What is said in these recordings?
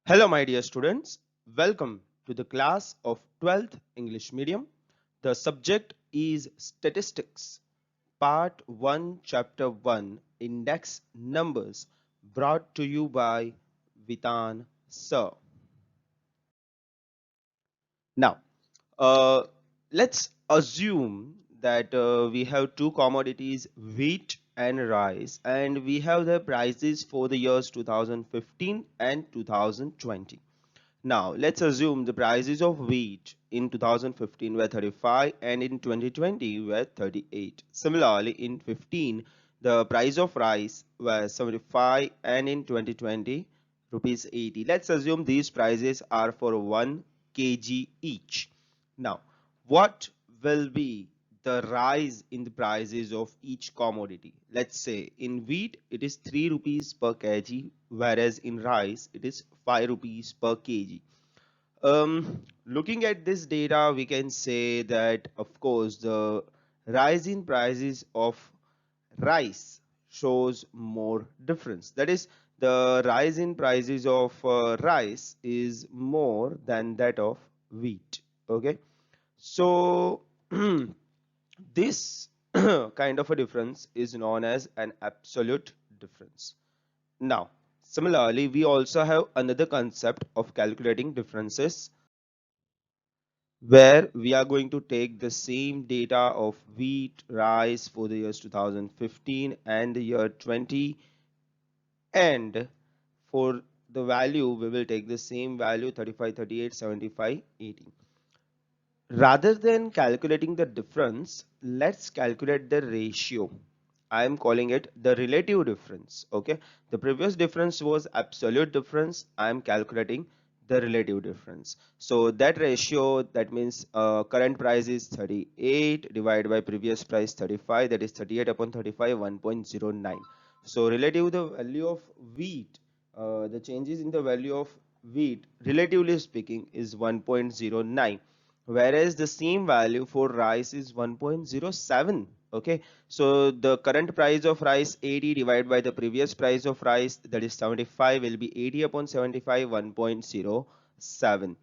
Hello, my dear students. Welcome to the class of 12th English Medium. The subject is Statistics, Part 1, Chapter 1, Index Numbers, brought to you by Vitan, Sir. Now, uh, let's assume that we have two commodities, wheat and rice, and we have the prices for the years 2015 and 2020. Now, let's assume the prices of wheat in 2015 were 35 and in 2020 were 38. Similarly, in 15, the price of rice was 75 and in 2020 rupees 80. Let's assume these prices are for 1 kg each. Now, what will be the rise in the prices of each commodity? Let's say in wheat it is 3 rupees per kg, whereas in rice it is 5 rupees per kg. Looking at this data, we can say that of course the rise in prices of rice shows more difference. That is, the rise in prices of rice is more than that of wheat. Okay, so this kind of a difference is known as an absolute difference. Now, similarly, we also have another concept of calculating differences where we are going to take the same data of wheat, rice for the years 2015 and the year 20, and for the value we will take the same value 35, 38, 75, 80. Rather than calculating the difference, let's calculate the ratio. I am calling it the relative difference. Okay, the previous difference was absolute difference. I am calculating the relative difference. So that ratio, that means current price is 38 divided by previous price 35, that is 38 upon 35, 1.09. So relative the value of wheat, the changes in the value of wheat relatively speaking is 1.09, whereas the same value for rice is 1.07. Okay, so the current price of rice 80 divided by the previous price of rice, that is 75, will be 80 upon 75, 1.07.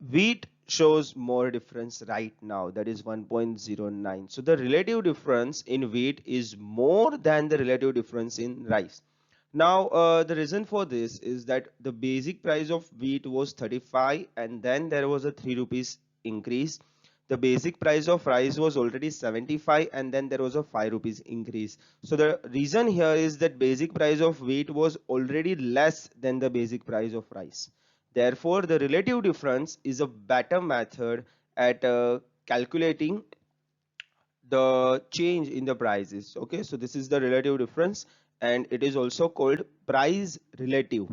Wheat shows more difference right now, that is 1.09. So the relative difference in wheat is more than the relative difference in rice. Now, the reason for this is that the basic price of wheat was 35 and then there was a 3 rupees increase. The basic price of rice was already 75 and then there was a 5 rupees increase. So the reason here is that basic price of wheat was already less than the basic price of rice. Therefore, the relative difference is a better method at calculating the change in the prices. Okay, so this is the relative difference and it is also called price relative.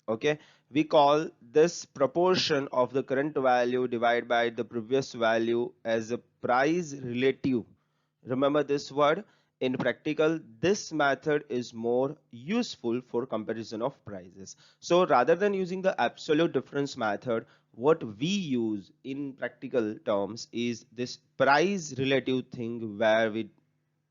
Okay, we call this proportion of the current value divided by the previous value as a price relative. Remember this word. In practical, this method is more useful for comparison of prices. So rather than using the absolute difference method, what we use in practical terms is this price relative thing, where we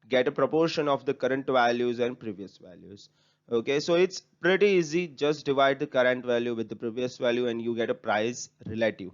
get a proportion of the current values and previous values. Okay, so it's pretty easy. Just divide the current value with the previous value and you get a price relative.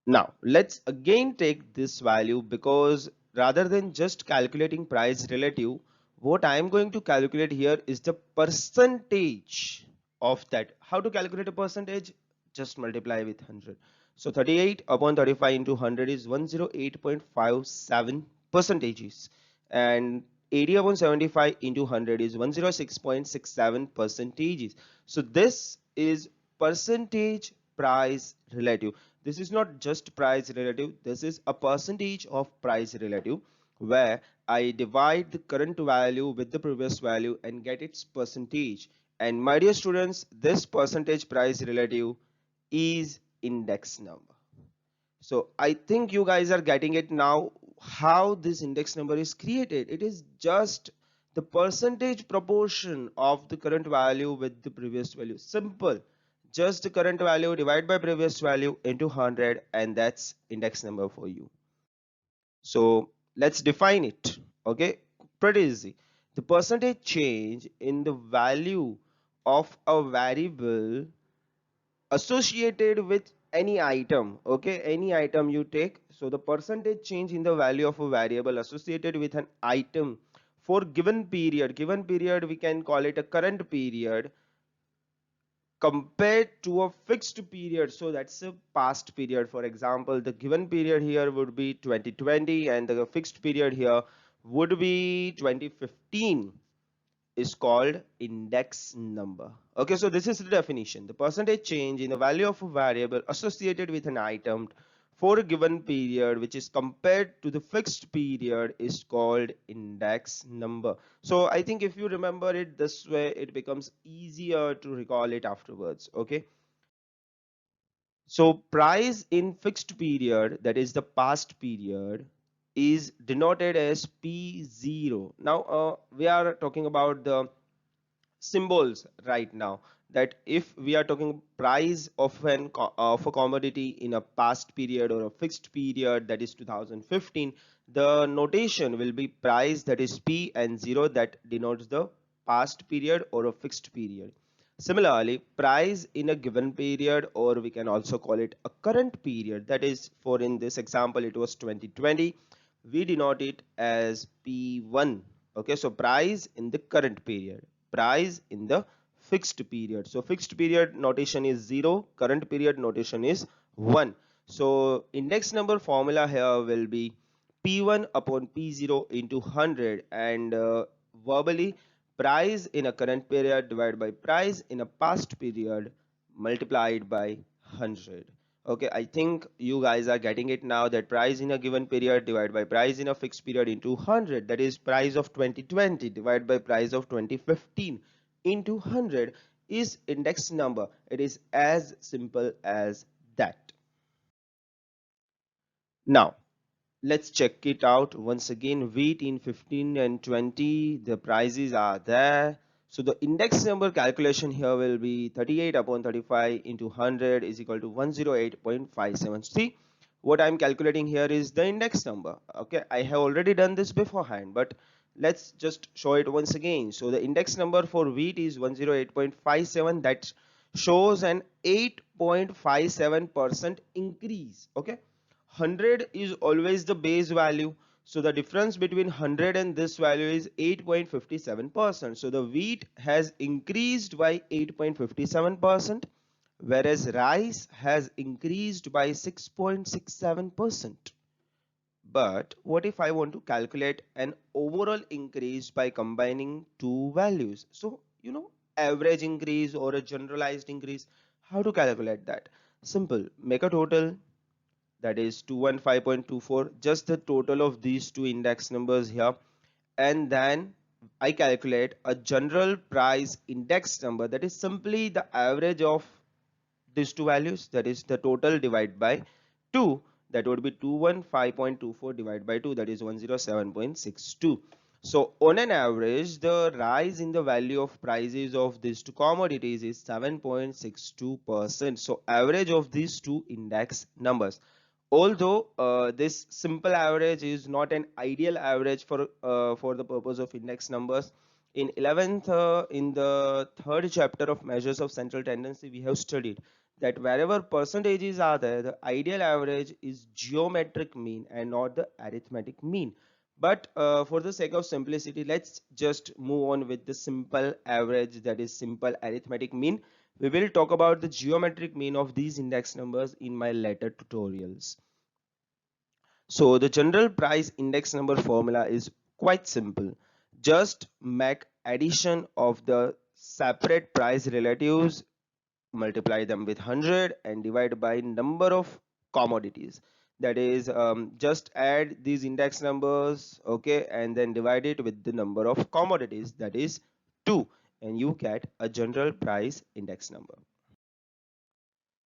Now, let's again take this value, because rather than just calculating price relative, what I am going to calculate here is the percentage of that. How to calculate a percentage? Just multiply with 100. So 38 upon 35 into 100 is 108.57 percentages, and 80 upon 75 into 100 is 106.67 percentages. So this is percentage price relative. This is not just price relative, this is a percentage of price relative, where I divide the current value with the previous value and get its percentage. And my dear students, this percentage price relative is index number. So I think you guys are getting it now, how this index number is created. It is just the percentage proportion of the current value with the previous value. Simple. Just the current value divided by previous value into 100, and that's index number for you. So let's define it. Okay, pretty easy. The percentage change in the value of a variable associated with any item. Okay, any item you take, so the percentage change in the value of a variable associated with an item for given period we can call it a current period, compared to a fixed period, so that's a past period. For example, the given period here would be 2020 and the fixed period here would be 2015, is called index number. Okay, so this is the definition. The percentage change in the value of a variable associated with an item for a given period which is compared to the fixed period is called index number. So I think if you remember it this way, it becomes easier to recall it afterwards. Okay, so price in fixed period, that is the past period, is denoted as P0. Now we are talking about the symbols right now, that if we are talking price of of a commodity in a past period or a fixed period, that is 2015, the notation will be price, that is P, and 0, that denotes the past period or a fixed period. Similarly, price in a given period, or we can also call it a current period, that is, for in this example it was 2020, we denote it as P1. Okay, so price in the current period, price in the fixed period. So fixed period notation is 0, current period notation is 1. So index number formula here will be P1 upon P0 into 100, and verbally, price in a current period divided by price in a past period multiplied by 100. Okay, I think you guys are getting it now, that price in a given period divided by price in a fixed period into 100, that is price of 2020 divided by price of 2015 into 100 is index number. It is as simple as that. Now let's check it out once again. Wheat in 15 and 20, the prices are there. So the index number calculation here will be 38 upon 35 into 100 is equal to 108.57. See, what I'm calculating here is the index number. Okay, I have already done this beforehand, but let's just show it once again. So the index number for wheat is 108.57. That shows an 8.57% increase. Okay, 100 is always the base value, so the difference between 100 and this value is 8.57%. So the wheat has increased by 8.57%, whereas rice has increased by 6.67%. But what if I want to calculate an overall increase by combining two values? So average increase or a generalized increase, how to calculate that? Simple, make a total, that is 215.24, just the total of these two index numbers here, and then I calculate a general price index number, that is simply the average of these two values, that is the total divided by 2, that would be 215.24 divided by 2, that is 107.62. So on an average, the rise in the value of prices of these two commodities is 7.62%. So average of these two index numbers. Although this simple average is not an ideal average for the purpose of index numbers, in 11th in the third chapter of measures of central tendency, we have studied that wherever percentages are there, the ideal average is geometric mean and not the arithmetic mean. But for the sake of simplicity, let's just move on with the simple average, that is simple arithmetic mean. We will talk about the geometric mean of these index numbers in my later tutorials. So the general price index number formula is quite simple. Just make addition of the separate price relatives, multiply them with 100 and divide by number of commodities. That is, just add these index numbers, okay, and then divide it with the number of commodities, that is 2, and you get a general price index number.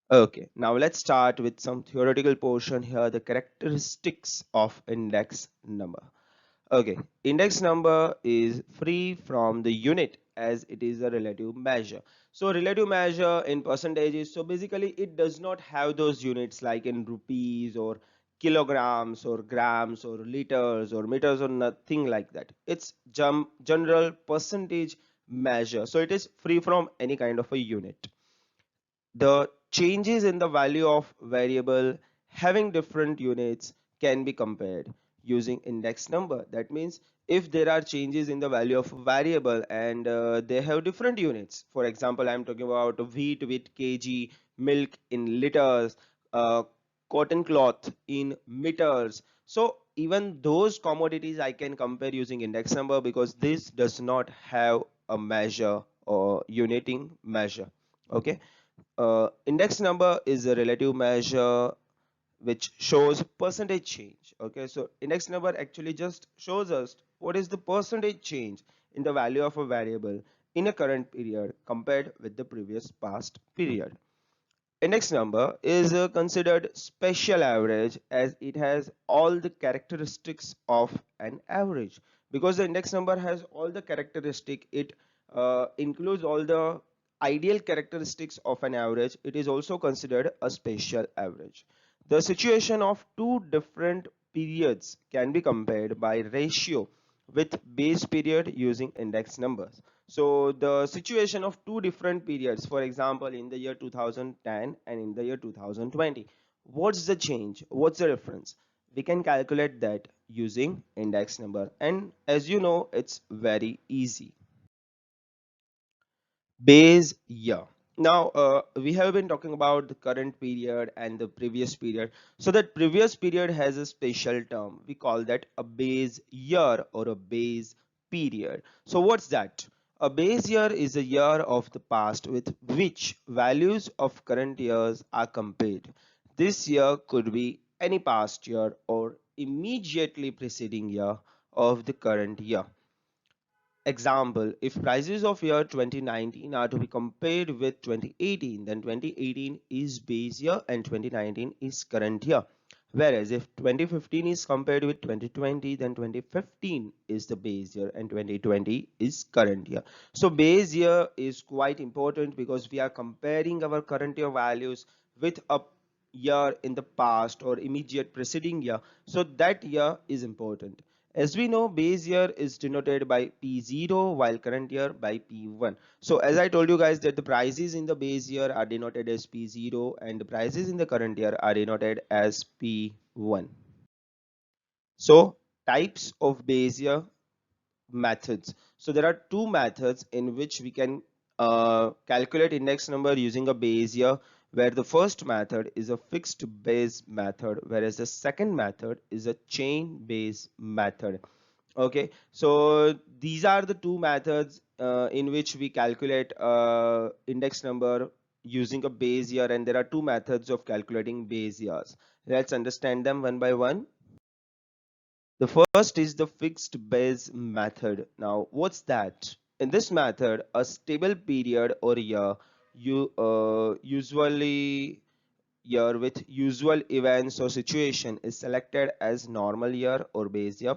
Okay, now let's start with some theoretical portion here, the characteristics of index number. Okay, index number is free from the unit as it is a relative measure. So relative measure in percentages, so basically it does not have those units like in rupees or kilograms or grams or liters or meters or nothing like that. It's general percentage measure. So it is free from any kind of a unit. The changes in the value of variable having different units can be compared using index number. That means if there are changes in the value of a variable and they have different units, for example, I'm talking about wheat with kg, milk in liters, uh, cotton cloth in meters. So even those commodities I can compare using index number, because this does not have a measure or uniting measure. Okay. Index number is a relative measure which shows percentage change. Okay, so index number actually just shows us what is the percentage change in the value of a variable in a current period compared with the previous past period. Index number is considered special average as it has all the characteristics of an average. Because the index number has all the characteristic, it includes all the ideal characteristics of an average. It is also considered a special average. The situation of two different periods can be compared by ratio with base period using index numbers. So the situation of two different periods, for example, in the year 2010 and in the year 2020, what's the change? What's the difference? We can calculate that using index number. And as you know, it's very easy. Base year. Now we have been talking about the current period and the previous period. So that previous period has a special term. We call that a base year or a base period. So what's that? A base year is a year of the past with which values of current years are compared. This year could be any past year or immediately preceding year of the current year. Example, if prices of year 2019 are to be compared with 2018, then 2018 is base year and 2019 is current year. Whereas if 2015 is compared with 2020, then 2015 is the base year and 2020 is current year. So base year is quite important because we are comparing our current year values with a year in the past or immediate preceding year. So that year is important. As we know, base year is denoted by P0 while current year by P1. So as I told you guys that the prices in the base year are denoted as P0 and the prices in the current year are denoted as P1. So types of base year methods. So there are two methods in which we can calculate index number using a base year, where the first method is a fixed base method, whereas the second method is a chain base method. Okay, so these are the two methods in which we calculate index number using a base year, and there are two methods of calculating base years. Let's understand them one by one. The first is the fixed base method. Now, what's that? In this method, a stable period or year, usually year with usual events or situation is selected as normal year or base year.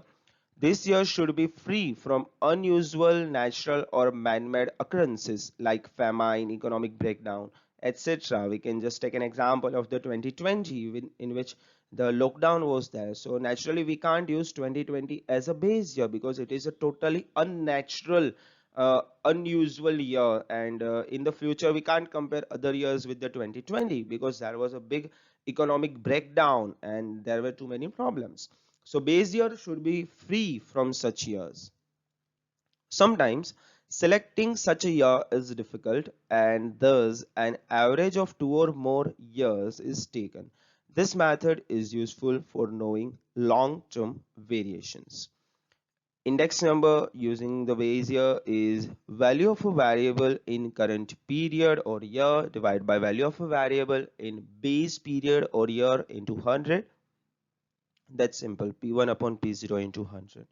This year should be free from unusual natural or man-made occurrences like famine, economic breakdown, etc. We can just take an example of the 2020 in which the lockdown was there. So naturally we can't use 2020 as a base year because it is a totally unnatural, unusual year, and in the future we can't compare other years with the 2020 because there was a big economic breakdown and there were too many problems. So base year should be free from such years. Sometimes selecting such a year is difficult and thus an average of 2 or more years is taken. This method is useful for knowing long-term variations. Index number using the base year is value of a variable in current period or year divided by value of a variable in base period or year into 100. That's simple, P1 upon P0 into 100.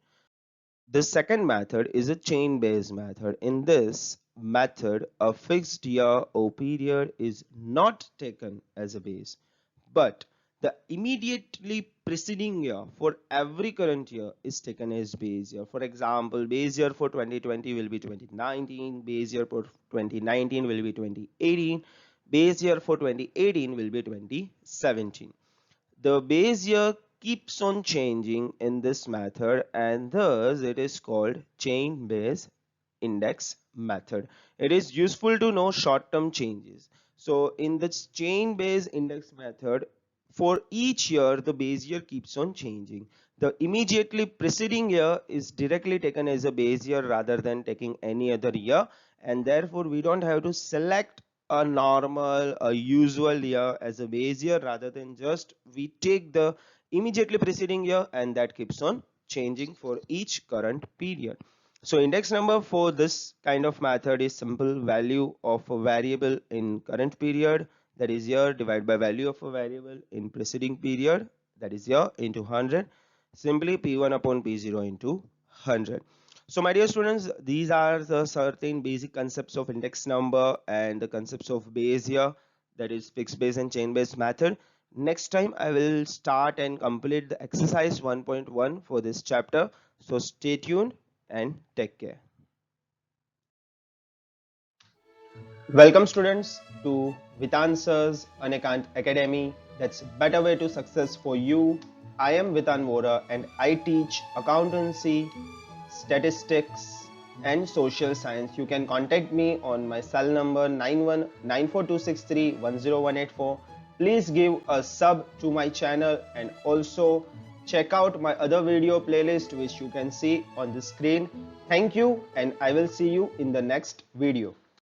The second method is a chain-based method. In this method, a fixed year or period is not taken as a base, but the immediately preceding year for every current year is taken as base year. For example, base year for 2020 will be 2019, base year for 2019 will be 2018, base year for 2018 will be 2017. The base year keeps on changing in this method and thus it is called chain based index method. It is useful to know short-term changes. So in this chain-based index method, for each year, the base year keeps on changing. The immediately preceding year is directly taken as a base year rather than taking any other year, and therefore we don't have to select a normal, a usual year as a base year, rather than just we take the immediately preceding year and that keeps on changing for each current period. So index number for this kind of method is simple value of a variable in current period, that is year, divided by value of a variable in preceding period, that is year, into 100. Simply P1 upon P0 into 100. So my dear students, these are the certain basic concepts of index number and the concepts of base year, that is fixed base and chain based method. Next time I will start and complete the exercise 1.1 for this chapter. So stay tuned and take care. Welcome students to Vitan Sir's Unacount Academy. That's better way to success for you. I am Vitan Vora and I teach accountancy, statistics and social science. You can contact me on my cell number 919426310184. Please give a sub to my channel and also check out my other video playlist which you can see on the screen. Thank you and I will see you in the next video.